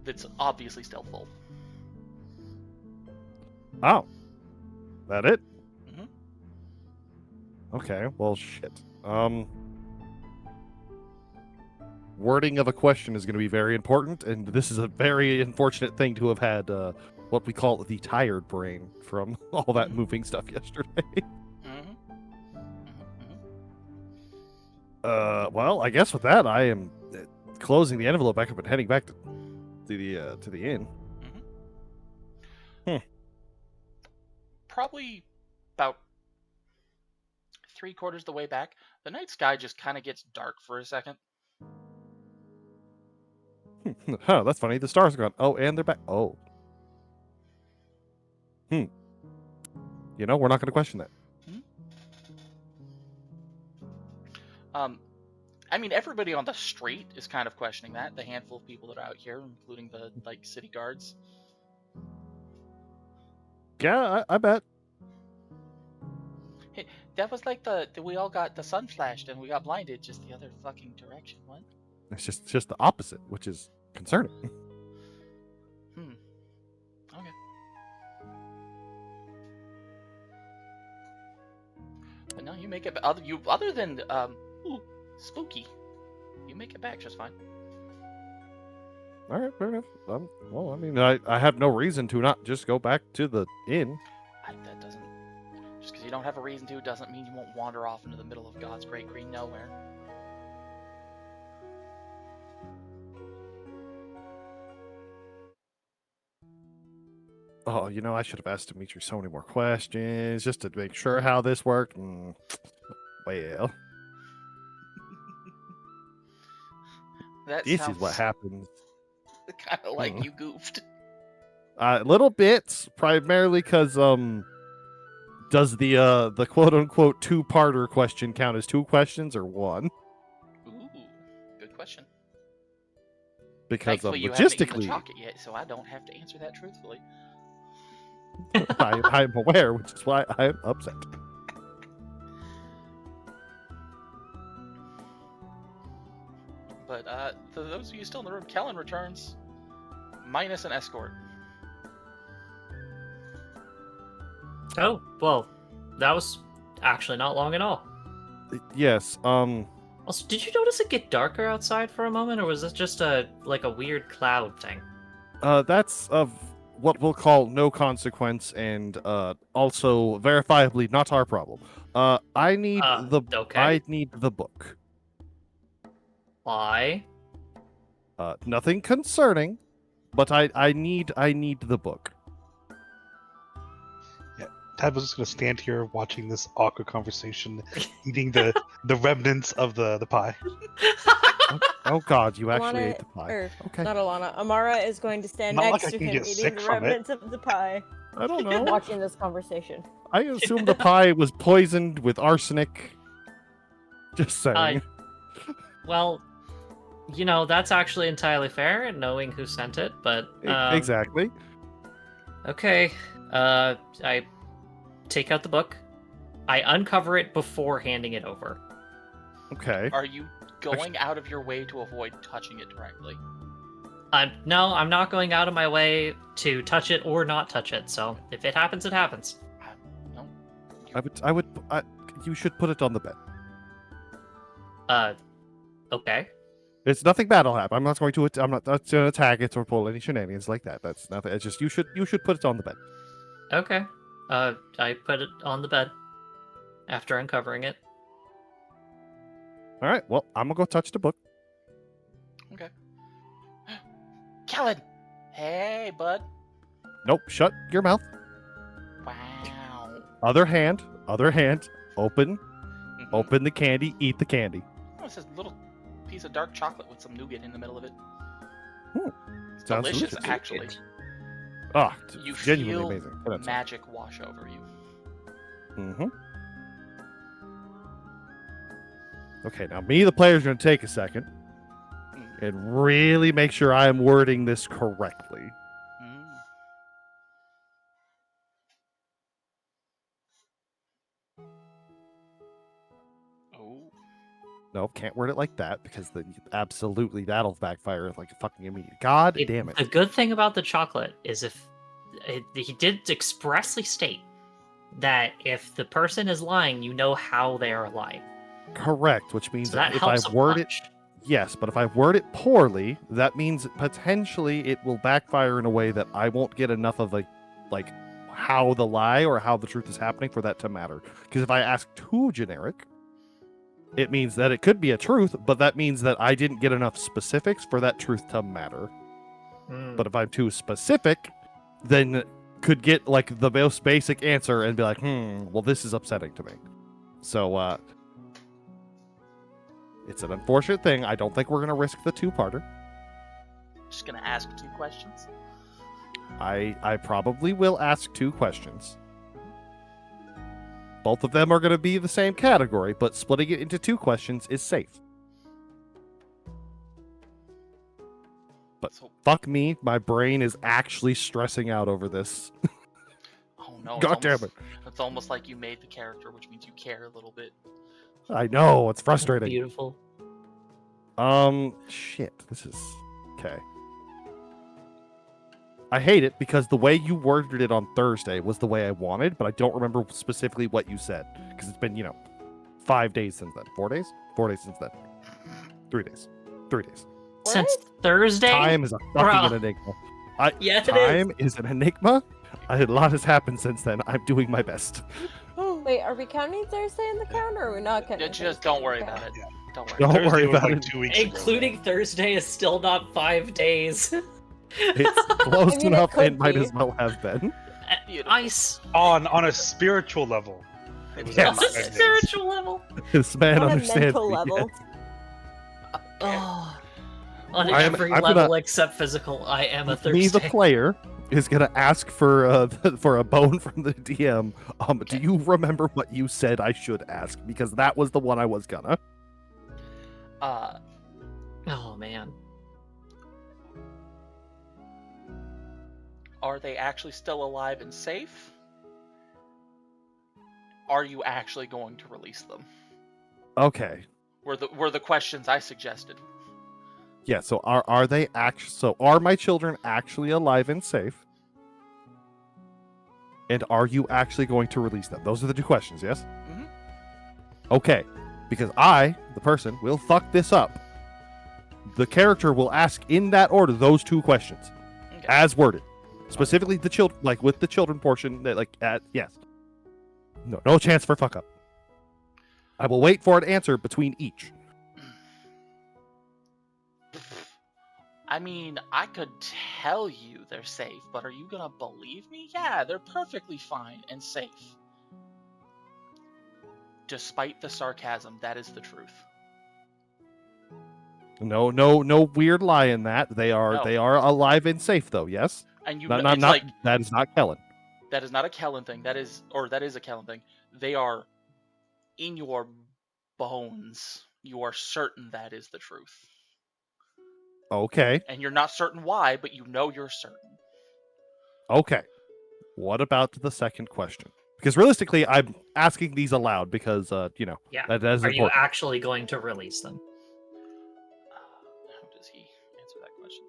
Speaker 1: that's obviously still full.
Speaker 2: Oh. That it?
Speaker 1: Mhm.
Speaker 2: Okay, well shit. Wording of a question is going to be very important, and this is a very unfortunate thing to have had what we call the tired brain from all that moving stuff yesterday.
Speaker 1: Mm-hmm.
Speaker 2: Well, I guess with that, I am closing the envelope back up and heading back to the inn.
Speaker 1: Probably about 3/4 the way back, the night sky just kind of gets dark for a second.
Speaker 2: Huh, that's funny. The stars are gone. Oh, and they're back. Oh. You know, we're not going to question that.
Speaker 1: I mean, everybody on the street is kind of questioning that. The handful of people that are out here, including the city guards.
Speaker 2: Yeah, I bet.
Speaker 1: Hey, that was like we all got the sun flashed and we got blinded, just the other fucking direction. What?
Speaker 2: It's just the opposite, which is concerning.
Speaker 1: Okay. But no, you make it. Other than spooky, you make it back just fine.
Speaker 2: All right, fair enough. Well, I mean, I have no reason to not just go back to the inn.
Speaker 1: That doesn't. Just because you don't have a reason to doesn't mean you won't wander off into the middle of God's great green nowhere.
Speaker 2: Oh, you know, I should have asked Dimitri so many more questions just to make sure how this worked. Well,
Speaker 1: That
Speaker 2: this
Speaker 1: sounds
Speaker 2: is what happens.
Speaker 1: kind of like you goofed.
Speaker 2: Little bits, primarily because does the quote unquote two-parter question count as 2 questions or 1?
Speaker 1: Ooh, good question.
Speaker 2: Because
Speaker 1: Thankfully, you haven't eaten the
Speaker 2: logistically,
Speaker 1: chocolate yet, so I don't have to answer that truthfully.
Speaker 2: I'm aware, which is why I'm upset.
Speaker 1: But for those of you still in the room, Kellen returns minus an escort.
Speaker 4: Oh, well, that was actually not long at all.
Speaker 2: Yes.
Speaker 4: Also, did you notice it get darker outside for a moment, or was this just a weird cloud thing?
Speaker 2: That's a what we'll call no consequence and also verifiably not our problem. I need
Speaker 4: okay.
Speaker 2: I need the book.
Speaker 4: Why?
Speaker 2: Nothing concerning, but I need the book.
Speaker 5: Tad was just gonna stand here watching this awkward conversation, eating the remnants of the pie.
Speaker 2: Oh God, you actually
Speaker 3: Alana,
Speaker 2: ate the pie.
Speaker 3: or
Speaker 2: Okay.
Speaker 3: not Alana. Amara is going to stand
Speaker 5: Not
Speaker 3: next
Speaker 5: like I
Speaker 3: to
Speaker 5: can
Speaker 3: him
Speaker 5: get
Speaker 3: eating
Speaker 5: sick
Speaker 3: the
Speaker 5: from it.
Speaker 3: remnants of the pie,
Speaker 2: I don't know.
Speaker 3: watching this conversation.
Speaker 2: I assume the pie was poisoned with arsenic. Just saying.
Speaker 4: Well, that's actually entirely fair, knowing who sent it. But
Speaker 2: Exactly.
Speaker 4: okay, I take out the book. I uncover it before handing it over.
Speaker 2: Okay.
Speaker 1: Are you going out of your way to avoid touching it directly?
Speaker 4: No, I'm not going out of my way to touch it or not touch it. So if it happens, it happens.
Speaker 1: No.
Speaker 2: You should put it on the bed.
Speaker 4: Okay.
Speaker 2: It's nothing bad will happen. I'm not going to attack it or pull any shenanigans like that. That's nothing. It's just you should put it on the bed.
Speaker 4: Okay. I put it on the bed after uncovering it.
Speaker 2: All right. Well, I'm gonna go touch the book.
Speaker 1: Okay. Kellen! Hey, bud.
Speaker 2: Nope. Shut your mouth.
Speaker 1: Wow.
Speaker 2: Other hand. Open.
Speaker 1: Mhm.
Speaker 2: Open the candy. Eat the candy.
Speaker 1: Oh, it's a little piece of dark chocolate with some nougat in the middle of it. It's
Speaker 2: Sounds
Speaker 1: delicious,
Speaker 2: delicious.
Speaker 1: actually.
Speaker 2: Ah,
Speaker 1: You
Speaker 2: genuinely
Speaker 1: feel
Speaker 2: amazing. Put that
Speaker 1: magic wash over you.
Speaker 2: Mm-hmm. Okay, now me, the player's going to take a second and really make sure I am wording this correctly.
Speaker 1: Mm. Oh.
Speaker 2: No, can't word it like that because absolutely that'll backfire like a fucking immediate. God damn it.
Speaker 4: The good thing about the chocolate is he did expressly state that if the person is lying, you know how they are lying.
Speaker 2: Correct, which means
Speaker 4: So that
Speaker 2: if I
Speaker 4: helps a
Speaker 2: word it,
Speaker 4: bunch.
Speaker 2: yes, but if I word it poorly, that means potentially it will backfire in a way that I won't get enough of like how the lie or how the truth is happening for that to matter. Because if I ask too generic, it means that it could be a truth, but that means that I didn't get enough specifics for that truth to matter. But if I'm too specific, then could get like the most basic answer and be like, well, this is upsetting to me. So, it's an unfortunate thing. I don't think we're going to risk the two-parter.
Speaker 1: Just gonna ask 2 questions.
Speaker 2: I probably will ask 2 questions. Both of them are going to be the same category, but splitting it into 2 questions is safe. But
Speaker 1: So,
Speaker 2: fuck me, my brain is actually stressing out over this.
Speaker 1: oh no.
Speaker 2: God damn it.
Speaker 1: It's almost like you made the character, which means you care a little bit.
Speaker 2: I know, it's frustrating.
Speaker 4: Beautiful.
Speaker 2: Shit, this is... Okay. I hate it because the way you worded it on Thursday was the way I wanted, but I don't remember specifically what you said. Because it's been, 5 days since then. 4 days? 4 days since then. 3 days. 3 days.
Speaker 4: Since Thursday?
Speaker 2: Time is a fucking enigma.
Speaker 4: Yes, it
Speaker 2: Time is an enigma. A lot has happened since then. I'm doing my best.
Speaker 3: Wait, are we counting Thursday in the count, or are we not counting?
Speaker 1: Just
Speaker 3: Thursday
Speaker 1: don't
Speaker 3: in
Speaker 1: worry
Speaker 3: the count?
Speaker 1: about it. Don't worry.
Speaker 2: Don't
Speaker 5: Thursday
Speaker 2: worry
Speaker 5: was
Speaker 2: about
Speaker 5: like
Speaker 2: it.
Speaker 5: 2 weeks ago.
Speaker 4: Including Thursday is still not 5 days.
Speaker 2: It's close
Speaker 3: I mean, it
Speaker 2: enough.
Speaker 3: could
Speaker 2: It might
Speaker 3: be.
Speaker 2: as well have been.
Speaker 1: Beautiful.
Speaker 4: Ice.
Speaker 5: On a spiritual level. It was
Speaker 2: Yes.
Speaker 4: On a
Speaker 5: not 5 days.
Speaker 4: spiritual level.
Speaker 2: This man
Speaker 3: On a
Speaker 2: understands
Speaker 3: mental
Speaker 2: me,
Speaker 3: level.
Speaker 2: yes.
Speaker 4: Oh. On
Speaker 2: I am-
Speaker 4: every
Speaker 2: I'm
Speaker 4: level
Speaker 2: gonna-
Speaker 4: except physical, I am a
Speaker 2: Me, the
Speaker 4: Thursday.
Speaker 2: player, is gonna ask for a bone from the DM. Do you remember what you said I should ask? Because that was the one I was gonna.
Speaker 4: Oh man.
Speaker 1: Are they actually still alive and safe? Are you actually going to release them?
Speaker 2: Okay.
Speaker 1: Were the questions I suggested.
Speaker 2: Yeah. So are they So are my children actually alive and safe? And are you actually going to release them? Those are the 2 questions. Yes.
Speaker 1: Mhm.
Speaker 2: Okay. Because I, the person, will fuck this up. The character will ask in that order those 2 questions
Speaker 1: Okay.
Speaker 2: as worded. Specifically the children, like with the children portion. That yes. No chance for fuck up. I will wait for an answer between each.
Speaker 1: I mean, I could tell you they're safe, but are you gonna believe me? Yeah, they're perfectly fine and safe. Despite the sarcasm, that is the truth.
Speaker 2: No weird lie in that. They are
Speaker 1: No.
Speaker 2: alive and safe though. Yes.
Speaker 1: And you
Speaker 2: Not,
Speaker 1: know,
Speaker 2: not,
Speaker 1: it's
Speaker 2: not
Speaker 1: like
Speaker 2: that is not Kellen.
Speaker 1: that is not a Kellen thing. That is a Kellen thing. They are in your bones. You are certain that is the truth.
Speaker 2: Okay.
Speaker 1: And you're not certain why, but you know you're certain.
Speaker 2: Okay. What about the second question? Because realistically, I'm asking these aloud because
Speaker 4: Yeah.
Speaker 2: that is
Speaker 4: Are you
Speaker 2: important.
Speaker 4: actually going to release them?
Speaker 1: How does he answer that question?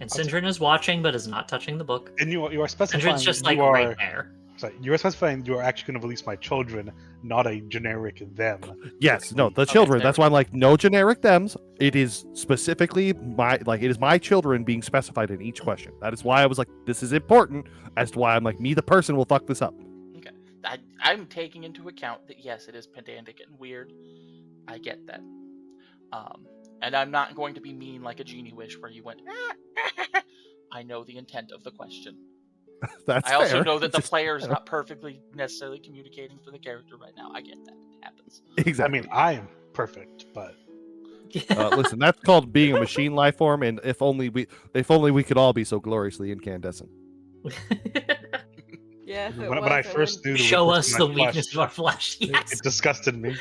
Speaker 4: And Sindrin is watching, but is not touching the book.
Speaker 5: And you are specifying
Speaker 4: Sindrin's just
Speaker 5: you
Speaker 4: like
Speaker 5: are
Speaker 4: right there.
Speaker 5: sorry, you are specifying you are actually going to release my children, not a generic them.
Speaker 2: Yes, no, the
Speaker 1: Okay,
Speaker 2: children.
Speaker 1: there
Speaker 2: That's
Speaker 1: we
Speaker 2: why I'm like, no generic thems. It is specifically it is my children being specified in each question. That is why I was like, this is important. As to why I'm like, me, the person, will fuck this up.
Speaker 1: Okay. I'm taking into account that yes, it is pedantic and weird. I get that. And I'm not going to be mean like a genie wish where you went. I know the intent of the question.
Speaker 2: That's
Speaker 1: I also
Speaker 2: fair.
Speaker 1: know that the
Speaker 2: Just-
Speaker 1: player is not perfectly necessarily communicating for the character right now. I get that. It happens.
Speaker 2: Exactly.
Speaker 5: I mean, I am perfect, but
Speaker 2: Listen, that's called being a machine life form, and if only we could all be so gloriously incandescent.
Speaker 3: Yeah, if it
Speaker 5: when
Speaker 3: was,
Speaker 5: I
Speaker 3: it
Speaker 5: first knew
Speaker 4: Show
Speaker 5: was
Speaker 4: us
Speaker 5: my
Speaker 4: the
Speaker 5: flesh,
Speaker 4: weakness of our flesh. Yes.
Speaker 5: it disgusted me.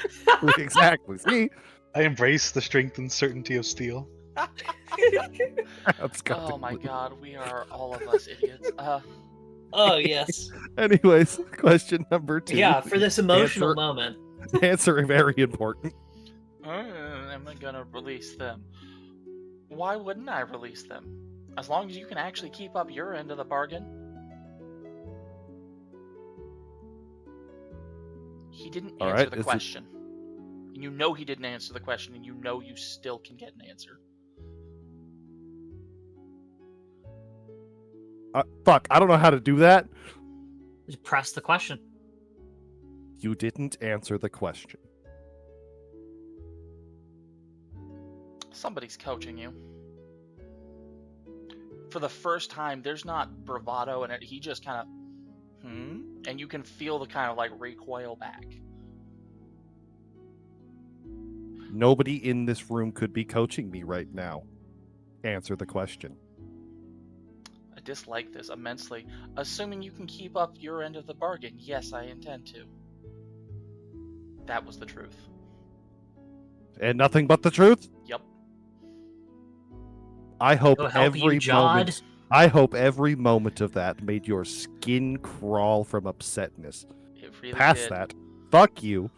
Speaker 2: Exactly. See,
Speaker 5: I embrace the strength and certainty of steel.
Speaker 2: that's got
Speaker 1: Oh my god, we are all of us idiots.
Speaker 4: Oh yes.
Speaker 2: Anyways, question number 2.
Speaker 4: Yeah, for this emotional
Speaker 2: Answer-
Speaker 4: moment.
Speaker 2: Answer very important.
Speaker 1: I'm not gonna release them. Why wouldn't I release them? As long as you can actually keep up your end of the bargain. He didn't
Speaker 2: All
Speaker 1: answer
Speaker 2: right,
Speaker 1: the
Speaker 2: is it-
Speaker 1: question. And you know he didn't answer the question, and you know you still can get an answer.
Speaker 2: Fuck, I don't know how to do that.
Speaker 4: Just press the question.
Speaker 2: You didn't answer the question.
Speaker 1: Somebody's coaching you. For the first time, there's not bravado in it. He just kind of, and you can feel the kind of like recoil back.
Speaker 2: Nobody in this room could be coaching me right now. Answer the question.
Speaker 1: I dislike this immensely. Assuming you can keep up your end of the bargain, yes, I intend to. That was the truth.
Speaker 2: And nothing but the truth?
Speaker 1: Yep.
Speaker 2: I hope
Speaker 4: Go help you,
Speaker 2: every
Speaker 4: Jod.
Speaker 2: moment. I hope every moment of that made your skin crawl from upsetness.
Speaker 1: It really
Speaker 2: Past
Speaker 1: did.
Speaker 2: that, fuck you.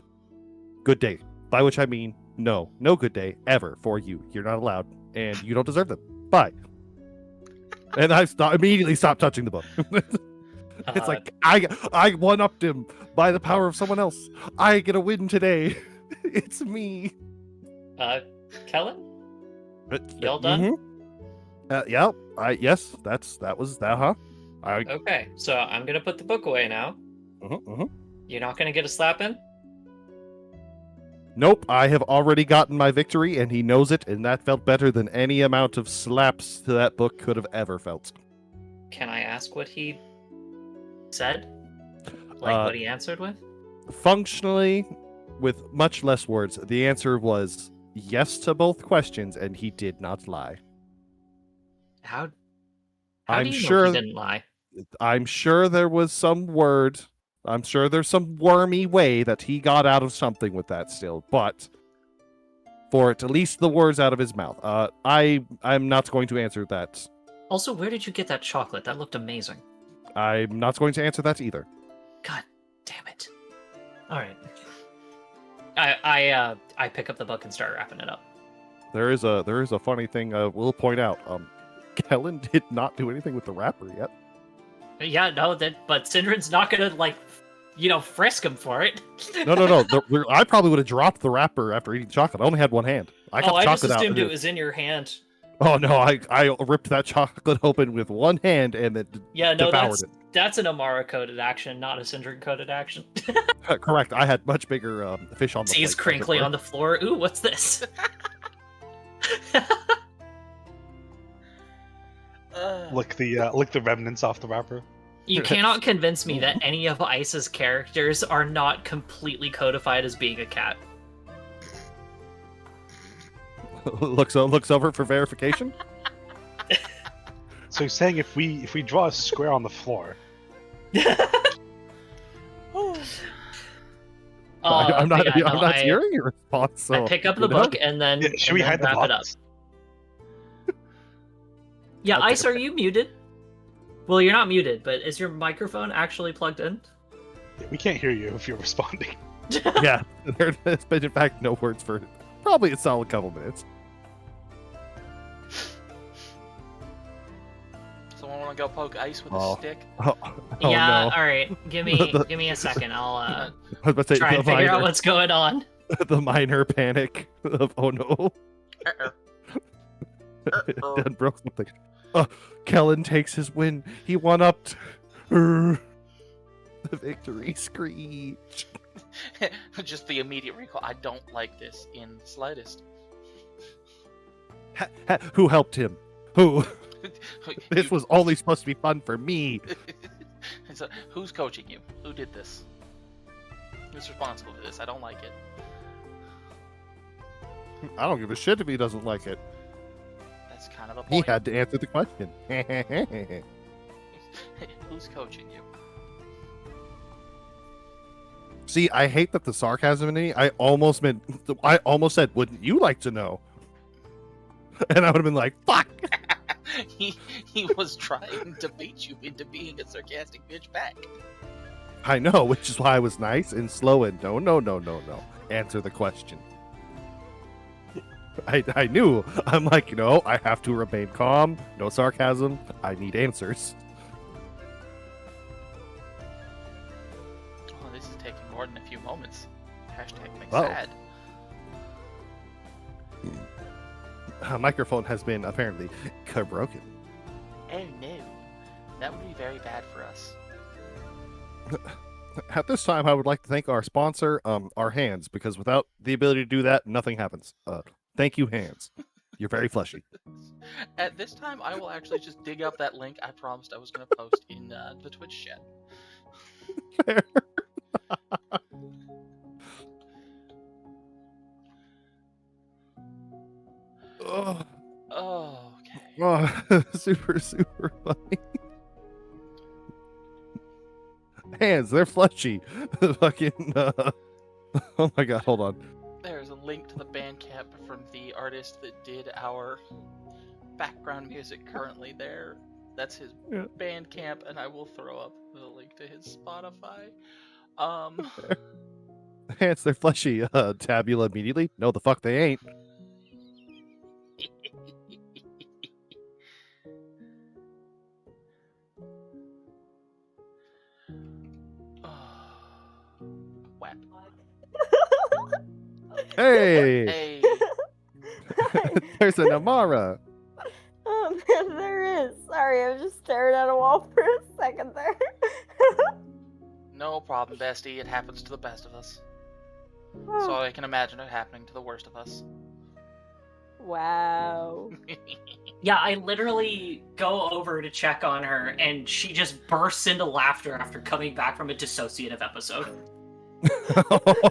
Speaker 2: Good day. By which I mean, no good day ever for you. You're not allowed, and you don't deserve them. Bye. And I immediately stopped touching the book. It's like I one-upped him by the power of someone else. I get a win today. It's me.
Speaker 4: Kellen? Y'all done?
Speaker 2: Yeah. Yes. That was that. Huh?
Speaker 4: Okay, so I'm gonna put the book away now. You're not gonna get a slap in?
Speaker 2: Nope. I have already gotten my victory, and he knows it, and that felt better than any amount of slaps to that book could have ever felt.
Speaker 4: Can I ask what he said? What he answered with?
Speaker 2: Functionally, with much less words, the answer was yes to both questions, and he did not lie.
Speaker 4: How
Speaker 2: I'm
Speaker 4: do you know
Speaker 2: sure-
Speaker 4: he didn't lie?
Speaker 2: I'm sure there was some word. I'm sure there's some wormy way that he got out of something with that still, but for at least the words out of his mouth. I'm not going to answer that.
Speaker 4: Also, where did you get that chocolate? That looked amazing.
Speaker 2: I'm not going to answer that either.
Speaker 4: God damn it. Alright. I pick up the book and start wrapping it up.
Speaker 2: There is a funny thing we'll point out. Kellen did not do anything with the wrapper yet.
Speaker 4: Yeah, no, but Sindrin's not gonna, frisk him for it.
Speaker 2: No. I probably would have dropped the wrapper after eating chocolate. I only had one hand. I got
Speaker 4: I just
Speaker 2: chocolate out.
Speaker 4: assumed it was in your hand.
Speaker 2: Oh no, I ripped that chocolate open with one hand and then
Speaker 4: Yeah, no,
Speaker 2: devoured
Speaker 4: that's an Amara coded action, not a Syndric coded action.
Speaker 2: it. Correct. I had much bigger fish on the
Speaker 4: He's
Speaker 2: plate.
Speaker 4: crinkly on the floor. Ooh, what's this?
Speaker 5: Lick the remnants off the wrapper.
Speaker 4: You cannot convince me that any of Ice's characters are not completely codified as being a cat.
Speaker 2: looks over for verification.
Speaker 5: So you're saying if we draw a square on the floor,
Speaker 2: I'm not
Speaker 4: yeah, no,
Speaker 2: hearing your response. So,
Speaker 4: I pick up the book and then,
Speaker 5: yeah, should we
Speaker 4: and then
Speaker 5: hide the
Speaker 4: wrap it up.
Speaker 5: box?
Speaker 4: Yeah,
Speaker 2: Okay.
Speaker 4: Ice, are you muted? Well, you're not muted, but is your microphone actually plugged in?
Speaker 5: We can't hear you if you're responding.
Speaker 2: Yeah, there has been in fact no words for probably a solid couple minutes.
Speaker 1: Someone want to go poke Ice with
Speaker 2: Oh.
Speaker 1: a stick?
Speaker 2: Oh
Speaker 4: Yeah,
Speaker 2: no.
Speaker 4: all right. Give me a second. I'll
Speaker 2: I was about to say
Speaker 4: try and
Speaker 2: the
Speaker 4: figure out
Speaker 2: minor,
Speaker 4: what's going on.
Speaker 2: the minor panic of oh no, done broke something. Kellen takes his win. He won up to the victory screech.
Speaker 1: Just the immediate recall. I don't like this in the slightest.
Speaker 2: Who helped him? Who? This
Speaker 1: You-
Speaker 2: was only supposed to be fun for me.
Speaker 1: So, who's coaching you? Who did this? Who's responsible for this? I don't like it.
Speaker 2: I don't give a shit if he doesn't like it.
Speaker 1: That's kind of a
Speaker 2: He
Speaker 1: point.
Speaker 2: had to answer the question.
Speaker 1: Who's coaching you?
Speaker 2: See, I hate that the sarcasm in me. I almost said, "Wouldn't you like to know?" And I would have been like, "Fuck."
Speaker 1: he was trying to bait you into being a sarcastic bitch back.
Speaker 2: I know, which is why I was nice and slow and no. Answer the question. I knew. I'm like, no, I have to remain calm. No sarcasm. I need answers.
Speaker 1: Oh, this is taking more than a few moments. Hashtag make
Speaker 2: Oh.
Speaker 1: sad.
Speaker 2: Microphone has been apparently broken.
Speaker 1: Oh no. That would be very bad for us.
Speaker 2: At this time, I would like to thank our sponsor, our hands, because without the ability to do that, nothing happens. Thank you, hands. You're very fleshy.
Speaker 1: At this time, I will actually just dig up that link I promised I was going to post in the Twitch chat.
Speaker 2: Fair. Oh,
Speaker 1: Oh, okay.
Speaker 2: super funny. Hands, they're fleshy. Fucking. Oh my god, hold on.
Speaker 1: There's a link to the Bandcamp from the artist that did our background music currently there. That's his
Speaker 2: Yeah.
Speaker 1: Bandcamp, and I will throw up the link to his Spotify.
Speaker 2: Hands, they're fleshy. Tabula immediately? No, the fuck they ain't.
Speaker 1: Whap.
Speaker 2: Hey,
Speaker 1: Hey,
Speaker 2: there's an Amara.
Speaker 3: Oh man, there is. Sorry, I was just staring at a wall for a second there.
Speaker 1: no problem, bestie. It happens to the best of us.
Speaker 3: Oh,
Speaker 1: So I can imagine it happening to the worst of us.
Speaker 3: wow.
Speaker 4: Yeah, I literally go over to check on her, and she just bursts into laughter after coming back from a dissociative episode.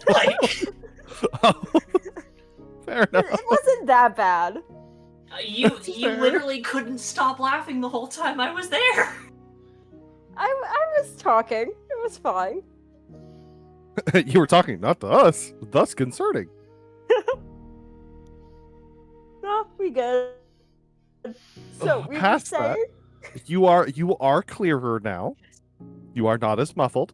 Speaker 4: Like,
Speaker 2: Fair enough.
Speaker 3: It wasn't that bad.
Speaker 4: you
Speaker 2: fair.
Speaker 4: literally couldn't stop laughing the whole time I was there.
Speaker 3: I was talking. It was fine.
Speaker 2: You were talking not to us. Thus concerning.
Speaker 3: No, we good. So we were
Speaker 2: Past that,
Speaker 3: saying.
Speaker 2: you are clearer now. You are not as muffled.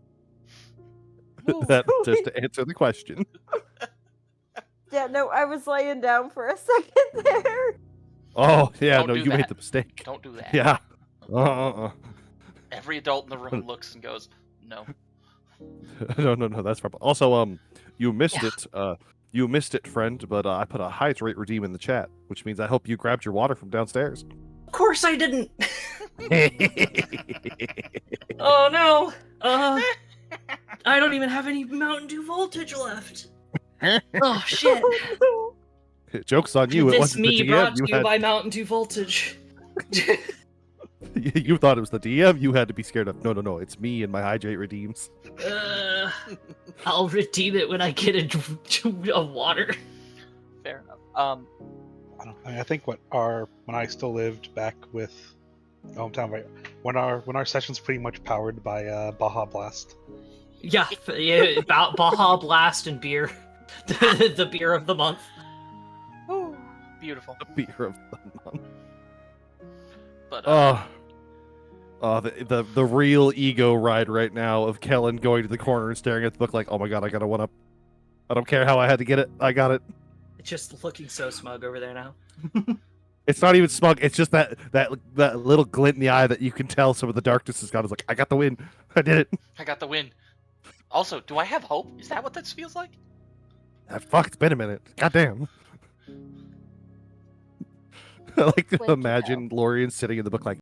Speaker 2: That just to answer the question.
Speaker 3: Yeah, no, I was laying down for a second there.
Speaker 2: Oh yeah,
Speaker 1: Don't
Speaker 2: no,
Speaker 1: do
Speaker 2: you made
Speaker 1: that.
Speaker 2: the mistake.
Speaker 1: Don't do that.
Speaker 2: Yeah.
Speaker 1: Every adult in the room looks and goes, no.
Speaker 2: No, that's probably also you missed
Speaker 4: Yeah.
Speaker 2: it. You missed it, friend, but I put a hydrate redeem in the chat, which means I hope you grabbed your water from downstairs.
Speaker 4: Of course I didn't. Oh no. I don't even have any Mountain Dew voltage left. Oh shit.
Speaker 2: Joke's on you. It
Speaker 4: This
Speaker 2: wasn't the
Speaker 4: me
Speaker 2: DM.
Speaker 4: brought
Speaker 2: You
Speaker 4: to you by Mountain Dew voltage.
Speaker 2: you thought it was the DM. You had to be scared of. No. It's me and my hydrate redeems.
Speaker 4: I'll redeem it when I get a water.
Speaker 1: Fair enough.
Speaker 5: I think when I still lived back with hometown, right, when our session's pretty much powered by Baja Blast.
Speaker 4: Yeah, about Baja Blast and beer. The beer of the month.
Speaker 1: Ooh, beautiful.
Speaker 2: The beer of the month.
Speaker 1: But
Speaker 2: the real ego ride right now of Kellen going to the corner and staring at the book like, oh my god, I gotta one up. I don't care how I had to get it. I got it.
Speaker 4: Just looking so smug over there now.
Speaker 2: It's not even smug. It's just that little glint in the eye that you can tell some of the darkness has got. Is like, I got the win. I did it.
Speaker 1: I got the win. Also, do I have hope? Is that what this feels like?
Speaker 2: Fuck, it's been a minute. Goddamn. I like to
Speaker 3: Wait,
Speaker 2: imagine Lorian sitting in the book like,